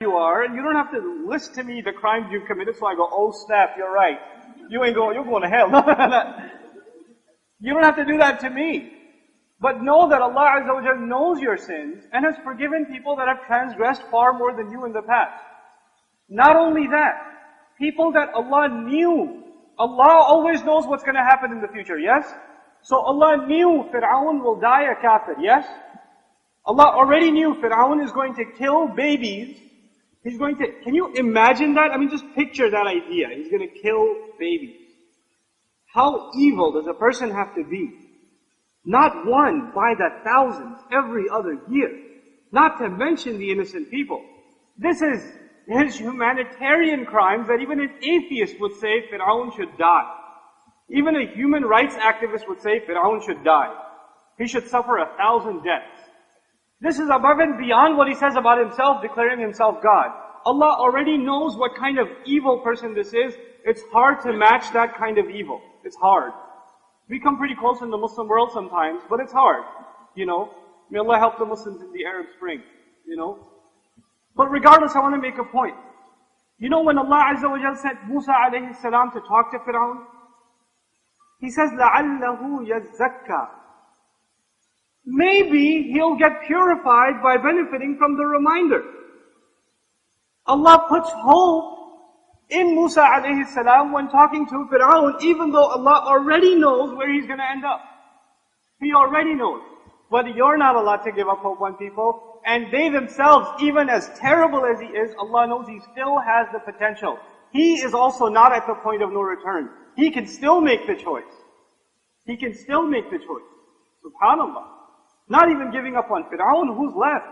you are, and you don't have to list to me the crimes you've committed, so I go, oh snap, you're right. You're going to hell. You don't have to do that to me. But know that Allah Azza wa Jalla knows your sins and has forgiven people that have transgressed far more than you in the past. Not only that, people that Allah knew, Allah always knows what's going to happen in the future, yes? So Allah knew Fir'aun will die a kafir, yes? Allah already knew Fir'aun is going to kill babies. He's going to, can you imagine that? I mean, just picture that idea. He's going to kill babies. How evil does a person have to be? Not one, by the thousands, every other year. Not to mention the innocent people. This is his humanitarian crimes that even an atheist would say Fir'aun should die. Even a human rights activist would say Fir'aun should die. He should suffer 1,000 deaths. This is above and beyond what he says about himself, declaring himself God. Allah already knows what kind of evil person this is. It's hard to match that kind of evil. It's hard. We come pretty close in the Muslim world sometimes, but it's hard. May Allah help the Muslims in the Arab Spring. But regardless, I want to make a point. When Allah Azza wa Jalla sent Musa alayhi salam to talk to Fir'aun, He says, لَعَلَّهُ يَزَّكَّى. Maybe he'll get purified by benefiting from the reminder. Allah puts hope in Musa alayhi salam when talking to Fir'aun, even though Allah already knows where he's going to end up. He already knows. But you're not allowed to give up hope on people. And they themselves, even as terrible as he is, Allah knows he still has the potential. He is also not at the point of no return. He can still make the choice. He can still make the choice. SubhanAllah. Not even giving up on Fir'aun, who's left?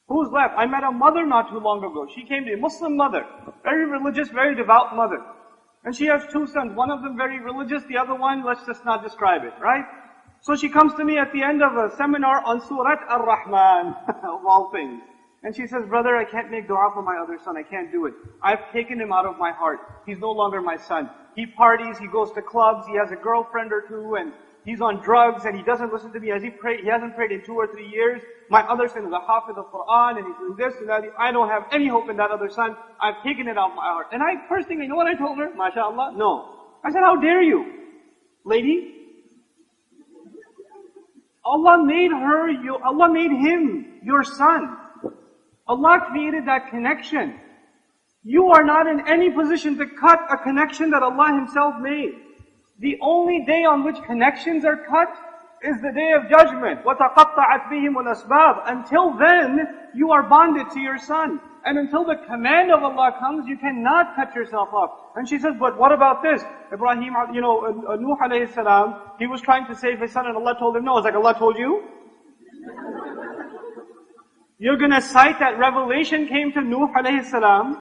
Who's left? I met a mother not too long ago. She came to me, a Muslim mother. Very religious, very devout mother. And she has two sons. One of them very religious, the other one, let's just not describe it, right? So she comes to me at the end of a seminar on Surat Ar-Rahman, of all things. And she says, brother, I can't make dua for my other son. I can't do it. I've taken him out of my heart. He's no longer my son. He parties, he goes to clubs, he has a girlfriend or two, and he's on drugs, and he doesn't listen to me. He hasn't prayed in 2 or 3 years. My other son is a hafiz of Quran, and he's doing this and that. I don't have any hope in that other son. I've taken it out of my heart. And first thing, you know what I told her? MashaAllah, no. I said, how dare you? Lady, Allah made him your son. Allah created that connection. You are not in any position to cut a connection that Allah Himself made. The only day on which connections are cut is the day of judgment. وَتَقَطَّعَتْ بِهِمُ الْأَسْبَابِ. Until then, you are bonded to your son. And until the command of Allah comes, you cannot cut yourself off. And she says, but what about this? Ibrahim, Nuh alayhi salam, he was trying to save his son and Allah told him no. It's like, Allah told you? You're gonna cite that revelation came to Nuh alayhi salam,